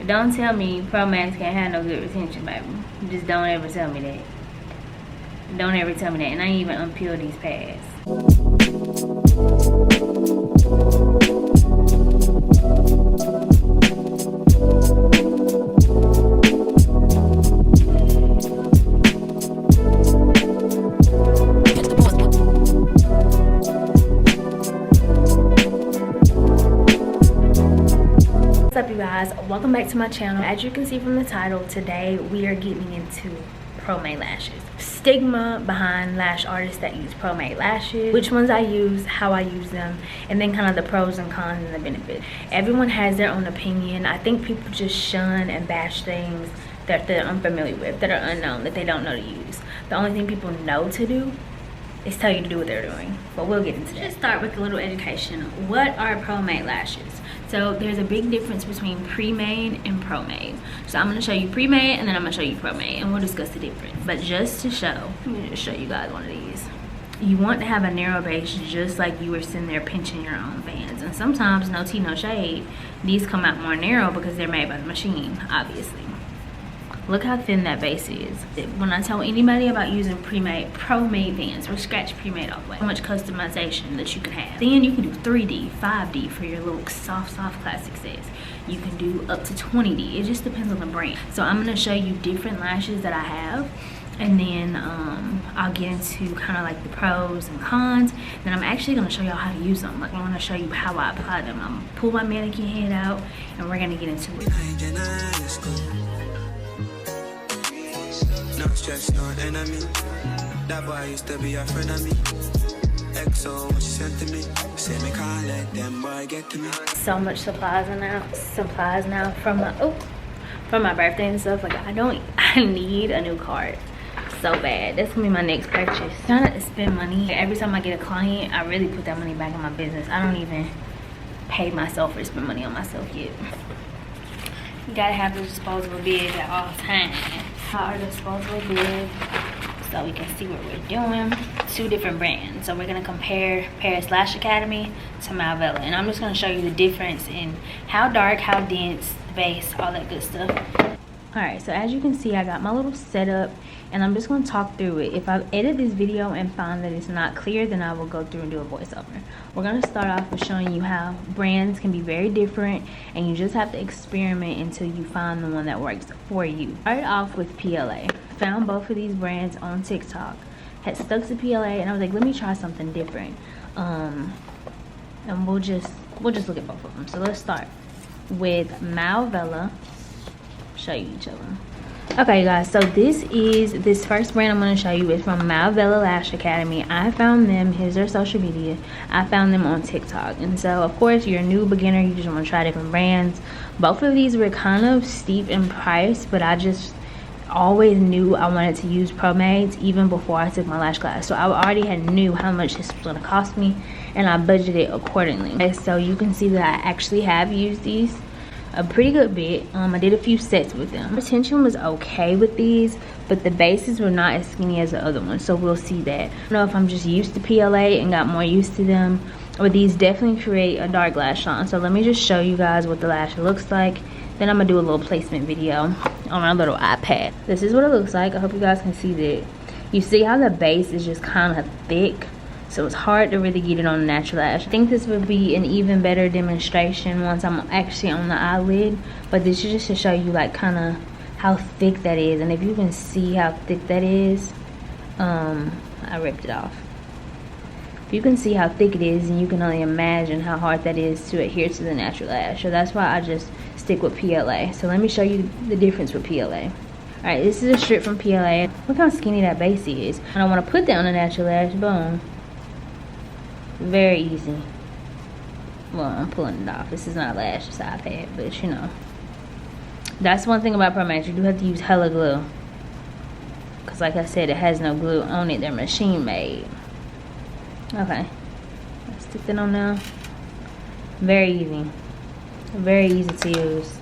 Don't tell me PROMADE can't have no good retention, baby. Just don't ever tell me that. Don't ever tell me that. And I ain't even unpeel these pads. What's up, you guys? Welcome back to my channel. As you can see from the title, today we are getting into PROMADE lashes. Stigma behind lash artists that use PROMADE lashes, which ones I use, how I use them, and then kind of the pros and cons and the benefits. Everyone has their own opinion. I think people just shun and bash things that they're unfamiliar with, that are unknown, that they don't know to use. The only thing people know to do is tell you to do what they're doing, but we'll get into that. Let's start with a little education. What are PROMADE lashes? So there's a big difference between pre-made and PROMADE. So I'm going to show you pre-made and then I'm going to show you PROMADE, and we'll discuss the difference. But just to show, let me just show you guys one of these. You want to have a narrow base, just like you were sitting there pinching your own bands. And sometimes, no tea, no shade, these come out more narrow because they're made by the machine, obviously. Look how thin that base is. When I tell anybody about using PROMADE bands, or scratch pre-made off, how much customization that you can have. Then you can do 3D, 5D for your little soft classic sets. You can do up to 20D. It just depends on the brand. So I'm gonna show you different lashes that I have, and then I'll get into kind of like the pros and cons. Then I'm actually gonna show y'all how to use them. Like, I wanna show you how I apply them. I'm gonna pull my mannequin head out and we're gonna get into it. No stress, no enemy. That boy used to be a friend of me. XO, what she sent to me. Say me can't let them boy get to me. So much supplies now from my birthday and stuff. Like, I need a new cart so bad. That's gonna be my next purchase. Trying to spend money. Every time I get a client, I really put that money back in my business. I don't even pay myself or spend money on myself yet. You gotta have the disposable bids at all times. Our disposable bid, so we can see what we're doing. Two different brands, so we're going to compare Paris Lash Academy to Malvella, and I'm just going to show you the difference in how dark, how dense, the base, all that good stuff. Alright, so as you can see, I got my little setup, and I'm just going to talk through it. If I edit this video and find that it's not clear, then I will go through and do a voiceover. We're going to start off with showing you how brands can be very different, and you just have to experiment until you find the one that works for you. Started off with PLA. Found both of these brands on TikTok. Had stuck to PLA, and I was like, let me try something different. And we'll just look at both of them. So let's start with Malvella. Show you each of them. Okay, you guys, so this first brand I'm going to show you is from Malvella Lash Academy. I found them, here's their social media. I found them on TikTok, and so of course you're a new beginner, you just want to try different brands. Both of these were kind of steep in price, but I just always knew I wanted to use PROMADE even before I took my lash class. So I already knew how much this was going to cost me, and I budgeted accordingly. Okay, so you can see that I actually have used these a pretty good bit. I did a few sets with them. Retention was okay with these, but the bases were not as skinny as the other ones, so we'll see that. I don't know if I'm just used to PLA and got more used to them, but these definitely create a dark lash line. So let me just show you guys what the lash looks like. Then I'm gonna do a little placement video on my little iPad. This is what it looks like. I hope you guys can see that. You see how the base is just kind of thick, so it's hard to really get it on the natural lash. I think this would be an even better demonstration once I'm actually on the eyelid, but this is just to show you like kind of how thick that is. And if you can see how thick that is, I ripped it off. If you can see how thick it is, and you can only imagine how hard that is to adhere to the natural lash. So that's why I just stick with PLA. So let me show you the difference with PLA. Alright, this is a strip from PLA. Look how skinny that base is. I don't want to put that on the natural lash. Boom. Very easy. Well, I'm pulling it off. This is not a lash, it's an iPad, but you know. That's one thing about PROMADE. You do have to use hella glue, because like I said, it has no glue on it. They're machine made. Okay. Let's stick that on now. Very easy. Very easy to use.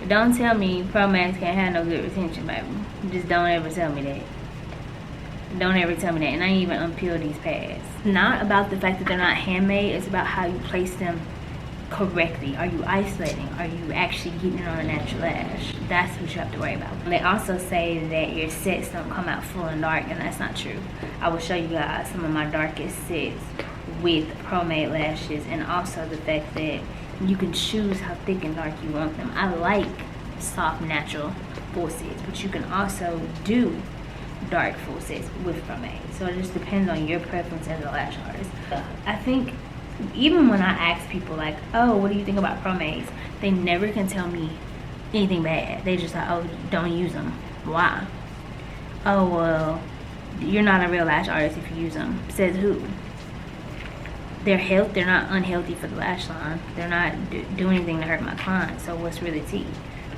Don't tell me PROMADE can't have no good retention, baby. Just don't ever tell me that. Don't ever tell me that. And I ain't even unpeel these pads. Not about the fact that they're not handmade. It's about how you place them correctly? Are you isolating? Are you actually getting it on a natural lash? That's what you have to worry about. They also say that your sets don't come out full and dark, and that's not true. I will show you guys some of my darkest sets with PROMADE lashes, and also the fact that you can choose how thick and dark you want them. I like soft, natural full sets, but you can also do dark full sets with PROMADE. So it just depends on your preference as a lash artist. I think even when I ask people like, oh, what do you think about PROMADEs? They never can tell me anything bad. They just like, oh, don't use them. Why? Oh, well, you're not a real lash artist if you use them. Says who? They're not unhealthy for the lash line. They're not doing anything to hurt my client. So what's really tea?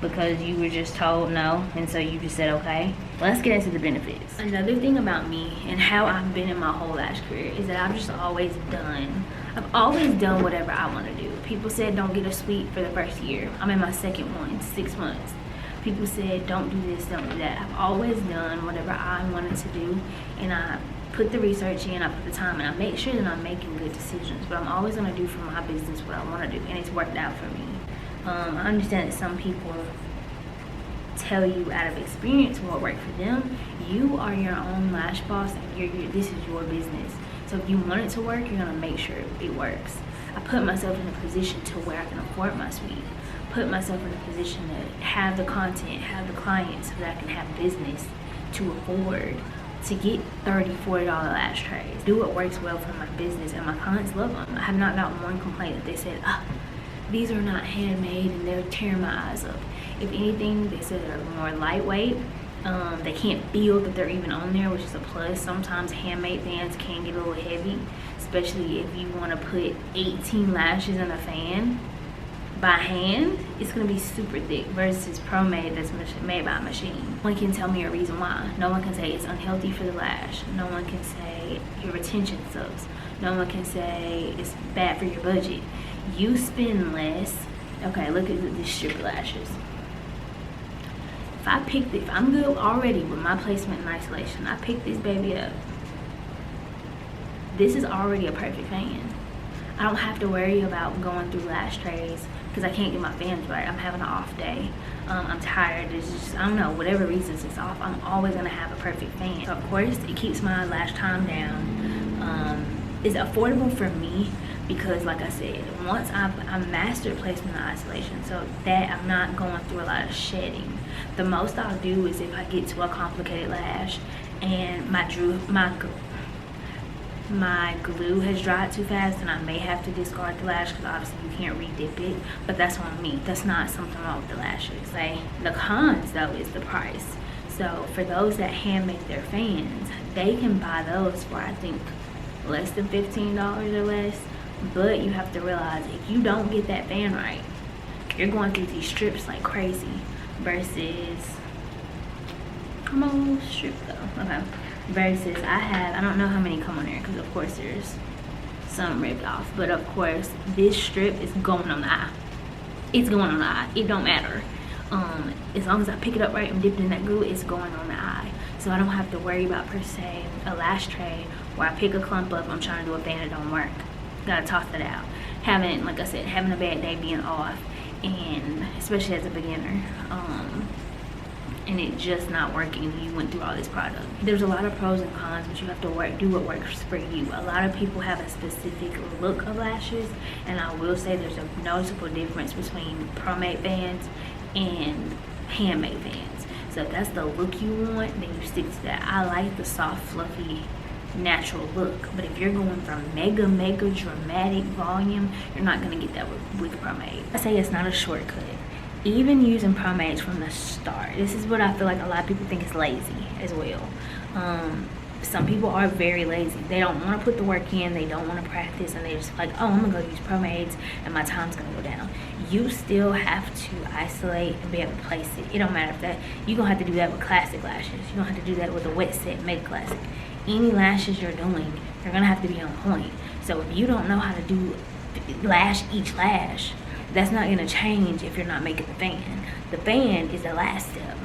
Because you were just told no, and so you just said okay. Let's get into the benefits. Another thing about me and how I've been in my whole lash career is that I've always done whatever I want to do. People said don't get a suite for the first year. I'm in my second one, 6 months. People said don't do this, don't do that. I've always done whatever I wanted to do, and I put the research in, I put the time, and I make sure that I'm making good decisions. But I'm always going to do for my business what I want to do, and it's worked out for me. I understand that some people tell you out of experience what worked for them. You are your own lash boss, and this is your business. So if you want it to work, you're gonna make sure it works. I put myself in a position to where I can afford my suite. Put myself in a position to have the content, have the clients, so that I can have business to afford to get $30, $40 lash trays. Do what works well for my business, and my clients love them. I have not gotten one complaint that they said, these are not handmade and they're tearing my eyes up. If anything, they said they're more lightweight. They can't feel that they're even on there, which is a plus. Sometimes handmade fans can get a little heavy, especially if you want to put 18 lashes in a fan by hand. It's going to be super thick versus PROMADE that's made by a machine. No one can tell me a reason why. No one can say it's unhealthy for the lash. No one can say your retention sucks. No one can say it's bad for your budget. You spend less. Okay, look at these strip lashes. If I'm good already with my placement and isolation, I pick this baby up. This is already a perfect fan. I don't have to worry about going through lash trays because I can't get my fans right. I'm having an off day. I'm tired. It's just, I don't know, whatever reasons it's off, I'm always gonna have a perfect fan. So of course, it keeps my lash time down. It's affordable for me because, like I said, once I've mastered placement and isolation, so that I'm not going through a lot of shedding. The most I'll do is if I get to a complicated lash and my glue has dried too fast, and I may have to discard the lash because obviously you can't re-dip it, but that's on me. That's not something wrong with the lashes. The cons though is the price. So for those that hand make their fans, they can buy those for I think less than $15 or less. But you have to realize if you don't get that fan right, you're going through these strips like crazy. Versus, I'm almost stripped though. Okay. Versus I don't know how many come on there because of course there's some ripped off. But of course this strip is going on the eye. It's going on the eye. It don't matter. As long as I pick it up right and dip it in that glue, it's going on the eye. So I don't have to worry about per se a lash tray where I pick a clump up, I'm trying to do a fan, it don't work. Gotta toss it out. Like I said, having a bad day, being off, and especially as a beginner, and it just not working, you went through all this product. There's a lot of pros and cons, but you have to do what works for you. A lot of people have a specific look of lashes, and I will say there's a noticeable difference between PROMADE fans and handmade fans. So if that's the look you want, then you stick to that. I like the soft, fluffy, natural look, but if you're going for mega dramatic volume, you're not going to get that with PROMADE. I say it's not a shortcut. Even using PROMADE from the start, this is what I feel like a lot of people think is lazy as well. Some people are very lazy. They don't want to put the work in, they don't want to practice, and they just like, oh, I'm gonna go use PROMADEs and my time's gonna go down. You still have to isolate and be able to place it. It don't matter if that, you're gonna have to do that with classic lashes. You don't have to do that with a wet set made classic. Any lashes you're doing, you're gonna have to be on point. So if you don't know how to do each lash, that's not gonna change if you're not making the fan. The fan is the last step.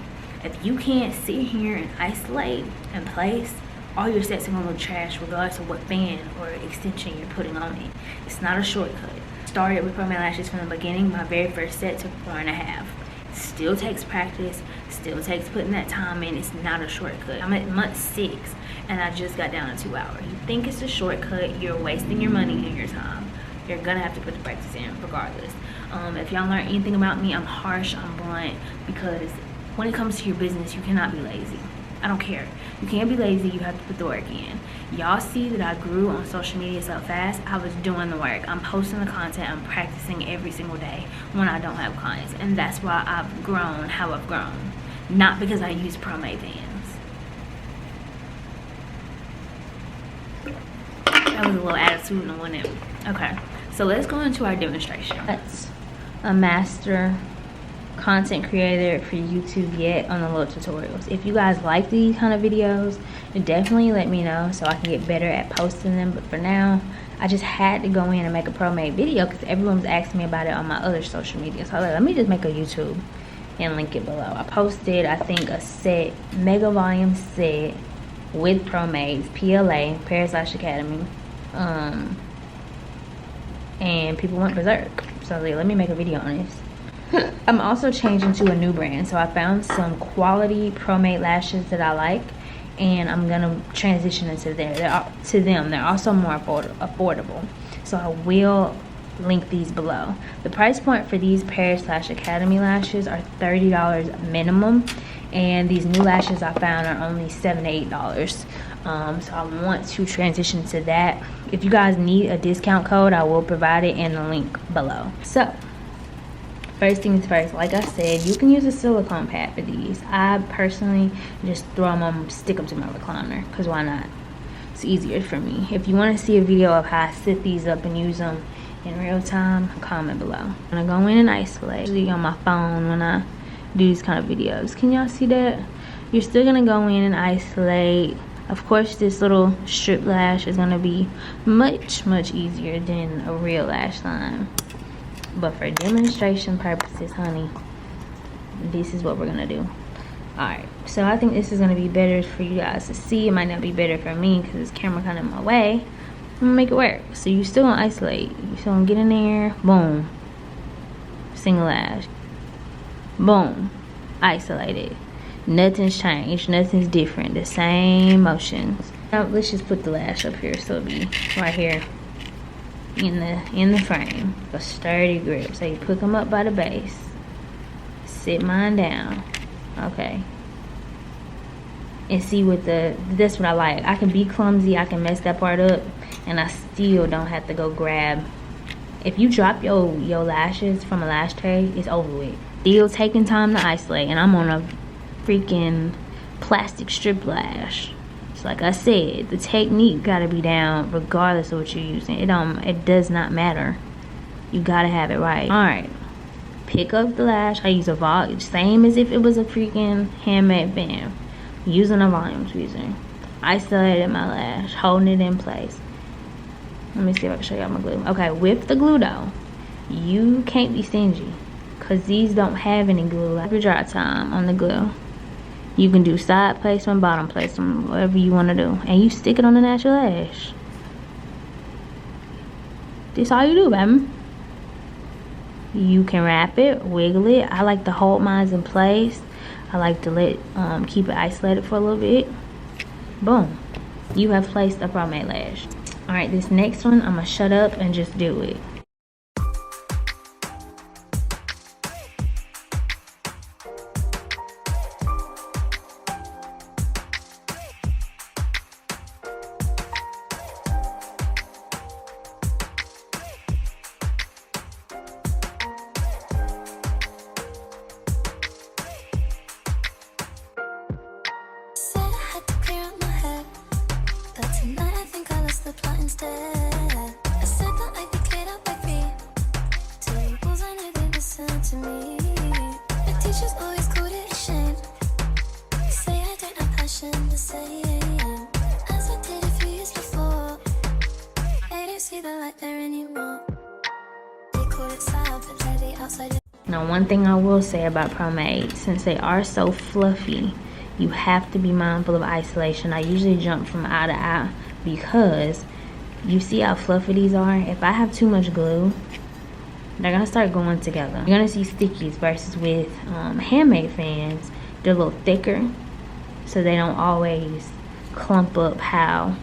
If you can't sit here and isolate and place, all your sets are gonna look trash regardless of what fan or extension you're putting on it. It's not a shortcut. started with PROMADE lashes from the beginning. My very first set took 4.5. Still takes practice, still takes putting that time in. It's not a shortcut. I'm at month 6 and I just got down to 2 hours. You think it's a shortcut, you're wasting your money and your time. You're gonna have to put the practice in regardless. If y'all learn anything about me, I'm harsh, I'm blunt, because when it comes to your business, you cannot be lazy. I don't care. You can't be lazy, you have to put the work in. Y'all see that I grew on social media so fast. I was doing the work. I'm posting the content, I'm practicing every single day when I don't have clients. And that's why I've grown how I've grown. Not because I use PROMADE vans. That was a little attitude, no one. Okay, so let's go into our demonstration. That's a master content creator for YouTube yet on the little tutorials. If you guys like these kind of videos, definitely let me know so I can get better at posting them. But for now, I just had to go in and make a PROMADE video because everyone was asking me about it on my other social media. So I was like, let me just make a YouTube and link it below. I posted, I think, a set, mega volume set with PROMADE's PLA, Paris Lash Academy, and people went berserk. So I was like, let me make a video on this. I'm also changing to a new brand, so I found some quality PROMADE lashes that I like, and I'm gonna transition into them. They're also more affordable, so I will link these below. The price point for these Paris Lash Academy lashes are $30 minimum, and these new lashes I found are only $7 to $8. So I want to transition to that. If you guys need a discount code, I will provide it in the link below. So first things first, like I said, you can use a silicone pad for these. I personally just throw them on, stick them to my recliner, because why not? It's easier for me. If you want to see a video of how I set these up and use them in real time, comment below. I'm gonna go in and isolate. Usually on my phone when I do these kind of videos. Can y'all see that? You're still gonna go in and isolate. Of course, this little strip lash is gonna be much easier than a real lash line. But for demonstration purposes, honey, this is what we're gonna do. Alright, so I think this is gonna be better for you guys to see. It might not be better for me because this camera kind of in my way. I'm gonna make it work. So you still gonna isolate. You still gonna get in there, boom, single lash, boom, isolated. Nothing's changed, nothing's different, the same motions. Now let's just put the lash up here so it'll be right here in the frame. A sturdy grip. So you pick them up by the base, sit mine down, okay, and see what that's what I like. I can be clumsy, I can mess that part up, and I still don't have to go grab. If you drop your lashes from a lash tray, it's over with. Still taking time to isolate, and I'm on a freaking plastic strip lash. So like I said, the technique gotta be down regardless of what you're using. It does not matter. You gotta have it right. Alright, pick up the lash. I use a volume, same as if it was a freaking handmade band. Using a volume tweezer. Isolated my lash, holding it in place. Let me see if I can show y'all my glue. Okay, with the glue though, you can't be stingy, because these don't have any glue. Like your dry time on the glue. You can do side placement, bottom placement, whatever you want to do. And you stick it on the natural lash. This all you do, baby. You can wrap it, wiggle it. I like to hold mine in place. I like to keep it isolated for a little bit. Boom. You have placed a PROMADE lash. Alright, this next one, I'm going to shut up and just do it. Now, one thing I will say about PROMADE, since they are so fluffy, you have to be mindful of isolation. I usually jump from eye to eye because you see how fluffy these are. If I have too much glue, they're gonna start going together. You're gonna see stickies versus with handmade fans, they're a little thicker, so they don't always clump up how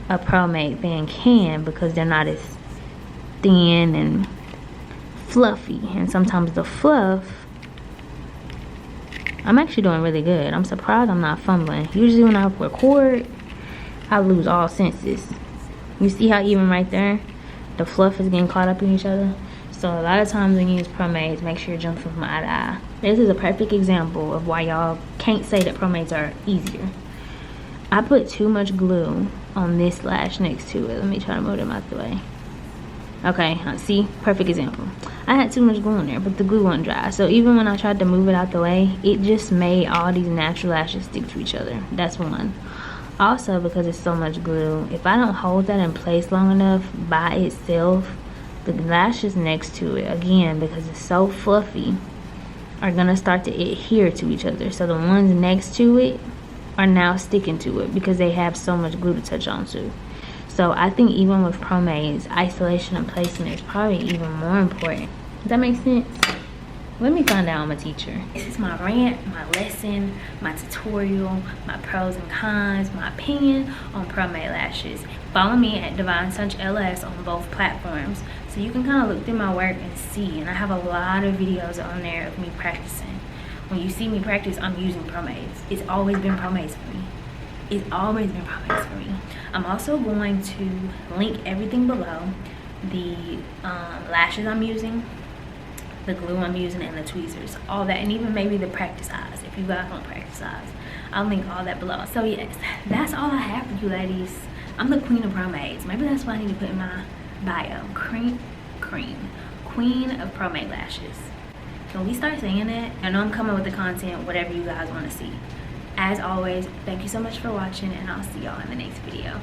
a PROMADE fan can, because they're not as thin and fluffy. And sometimes the fluff, I'm actually doing really good. I'm surprised I'm not fumbling. Usually when I record, I lose all senses. You see how even right there, the fluff is getting caught up in each other? So a lot of times when you use PROMADEs, make sure you're jumping from eye to eye. This is a perfect example of why y'all can't say that PROMADEs are easier. I put too much glue on this lash next to it. Let me try to move them out the way. Okay, see, perfect example. I had too much glue in there, but the glue wasn't dry. So even when I tried to move it out the way, it just made all these natural lashes stick to each other. That's one. Also, because it's so much glue, if I don't hold that in place long enough by itself, the lashes next to it, again, because it's so fluffy, are gonna start to adhere to each other. So the ones next to it are now sticking to it because they have so much glue to touch on to. So I think even with PROMADEs, isolation and placement is probably even more important. Does that make sense? Let me find out I'm a teacher. This is my rant, my lesson, my tutorial, my pros and cons, my opinion on PROMADE lashes. Follow me at Divine Touch LS on both platforms so you can kind of look through my work and see. And I have a lot of videos on there of me practicing. When you see me practice, I'm using PROMADes. It's always been PROMADes for me. It's always been PROMADes for me. I'm also going to link everything below. The lashes I'm using, the glue I'm using, and the tweezers, all that, and even maybe the practice eyes if you guys want practice eyes. I'll link all that below. So yes, that's all I have for you ladies. I'm the queen of PROMADes. Maybe that's what I need to put in my bio. Queen of PROMADE lashes. So we start saying that, I know I'm coming with the content, whatever you guys want to see. As always, thank you so much for watching, and I'll see y'all in the next video.